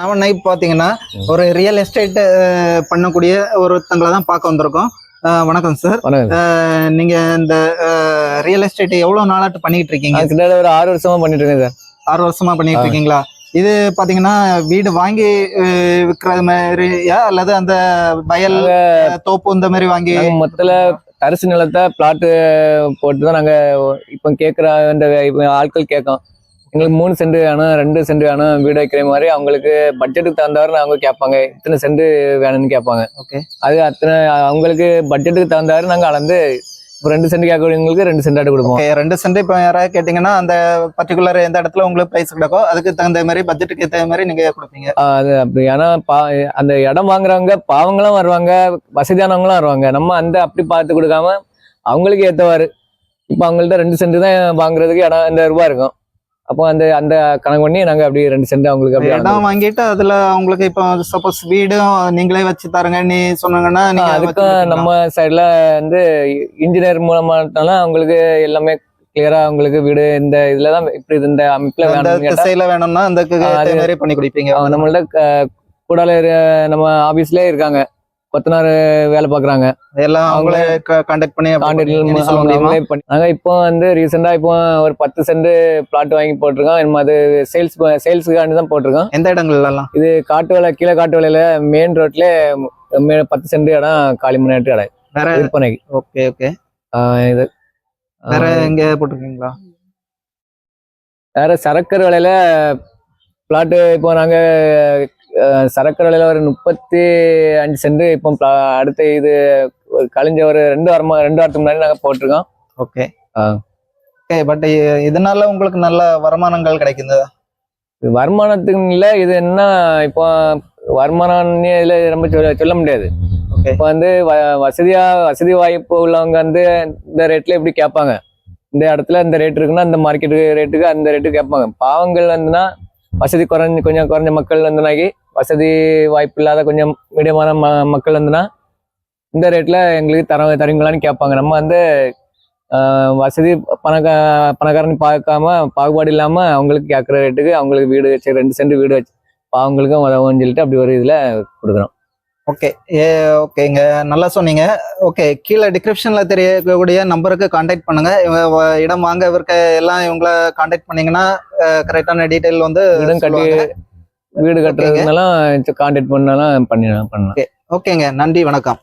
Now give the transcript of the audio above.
அவனை பார்த்தீங்கன்னா ஒரு ரியல் எஸ்டேட் பண்ணக்கூடிய ஒருத்தங்களை தான் பார்க்க வந்திருக்கோம். வணக்கம் சார். நீங்க இந்த ரியல் எஸ்டேட் எவ்வளவு நாளாட்டு பண்ணிட்டு இருக்கீங்க? கிட்டத்தட்ட ஒரு 6 வருஷமா பண்ணிட்டு இருக்கேன் சார். 6 வருஷமா பண்ணிட்டு இருக்கீங்களா? இது பாத்தீங்கன்னா வீடு வாங்கி விற்கிறது மாதிரியா அல்லது அந்த வயல் தோப்பு இந்த மாதிரி வாங்கி? மொத்தல தரிசு நிலத்தை பிளாட்டு போட்டு தான் நாங்க இப்ப கேட்குற இந்த ஆட்கள் கேட்கோம். எங்களுக்கு 3 சென்ட் வேணும், 2 சென்ட் வேணும் வீடு வைக்கிற மாதிரி. அவங்களுக்கு பட்ஜெட்டுக்கு தகுந்தவாறு அவங்க கேட்பாங்க, இத்தனை சென்ட் வேணும்னு கேட்பாங்க. ஓகே, அது அத்தனை அவங்களுக்கு பட்ஜெட்டுக்கு தகுந்தவாறு நாங்கள் அளந்து இப்போ 2 சென்ட் கேட்கக்கூடியவங்களுக்கு 2 சென்ட் கொடுப்போம். 2 சென்ட் இப்போ யாராவது கேட்டீங்கன்னா அந்த பர்டிகுலர் எந்த இடத்துல உங்களுக்கு பிரைஸ் கிடக்கோ அதுக்கு தகுந்த மாதிரி பட்ஜெட்டுக்கு ஏற்ற மாதிரி நீங்க கொடுப்பீங்க. அது அப்படி. ஏன்னா அந்த இடம் வாங்குறவங்க பாவங்களும் வருவாங்க, வசதியானவங்களும் வருவாங்க. நம்ம அந்த அப்படி பார்த்து கொடுக்காம அவங்களுக்கு ஏற்றவாறு. இப்போ அவங்கள்ட்ட 2 சென்ட் தான் வாங்குறதுக்கு இடம் இந்த ரூபா இருக்கும். அப்போ அந்த அந்த கணக்கு பண்ணி நாங்க அப்படியே 2 சென்ட் அவங்களுக்கு அப்படியே இடம் வாங்கிட்டு அதுல அவங்களுக்கு இப்போ சப்போஸ் வீடும் நீங்களே வச்சு தரங்க நீ சொன்னாங்கன்னா அதுக்கும் நம்ம சைட்ல வந்து இன்ஜினியர் மூலமாட்டாலும் அவங்களுக்கு எல்லாமே கிளியரா அவங்களுக்கு வீடு இந்த இதுலதான் இப்படி இந்த அமைப்புல வேணும்னா அந்த மாதிரி பண்ணி கொடுப்பீங்க. நம்மள்ட்ட கூடால நம்ம ஆபீஸ்லயே இருக்காங்க, கொத்தனார் வேலை பாக்குறாங்க. எல்லாம் அவங்களே கான்டாக்ட் பண்ணி நாங்க இப்போ வந்து ரீசெண்டா இப்போ ஒரு 10 சென்ட் பிளாட் வாங்கி போட்டிருக்கோம். அது சேல்ஸுக்காண்டி தான் போட்டிருக்கோம். எந்த இடங்கள்ல எல்லாம்? இது காட்டு வேலை, கீழே காட்டு வேலையில மெயின் ரோட்ல 10 சென்ட் இடம் காலி மணி இடம் வேற விற்பனைக்கு. Okay okay. இது வேற எங்க போட்டிருக்கீங்களா? வேற சரக்கர் வேலையில பிளாட்டு இப்போ நாங்க சரக்கு வேலையில ஒரு 35 சென்ட் இப்போ அடுத்த இது கழிஞ்ச ஒரு 2 வாரத்துக்கு முன்னாடி நாங்க போட்டிருக்கோம். Okay okay. பட் இதனால உங்களுக்கு நல்ல வருமானங்கள் கிடைக்குது? வருமானத்துக்கு இல்லை, இது என்ன இப்போ வருமானம் இதுல ரொம்ப சொல்ல முடியாது. இப்போ வந்து வசதி வாய்ப்பு உள்ளவங்க வந்து இந்த ரேட்ல எப்படி கேட்பாங்க, இந்த இடத்துல இந்த ரேட் இருக்குன்னா இந்த மார்க்கெட்டு ரேட்டுக்கு அந்த ரேட்டுக்கு கேட்பாங்க. பாவங்கள் வந்துன்னா வசதி கொஞ்சம் குறைஞ்ச மக்கள் வந்துனாக்கி, வசதி வாய்ப்பு இல்லாத கொஞ்சம் மீடியமான மக்கள் வந்துன்னா இந்த ரேட்ல எங்களுக்கு தருவீங்களான்னு கேட்பாங்க. நம்ம வந்து வசதி பணக்காரன் பார்க்காம பாகுபாடு இல்லாம அவங்களுக்கு கேட்குற ரேட்டுக்கு அவங்களுக்கு வீடு வச்சு 2 சென்ட் வீடு வச்சு அவங்களுக்கும் உதவுன்னு சொல்லிட்டு அப்படி ஒரு இதுல கொடுக்குறோம். ஓகே ஓகேங்க, நல்லா சொன்னீங்க. ஓகே, கீழே டிஸ்கிரிப்ஷன்ல தெரியக்கூடிய நம்பருக்கு கான்டாக்ட் பண்ணுங்க. இடம் வாங்க இருக்க எல்லாம் இவங்கள கான்டாக்ட் பண்ணீங்கன்னா கரெக்டான டீடைல் வந்து வீடு கட்டுறதுனால கான்டாக்ட் பண்ணலாம் பண்ணலாம். ஓகேங்க, நன்றி, வணக்கம்.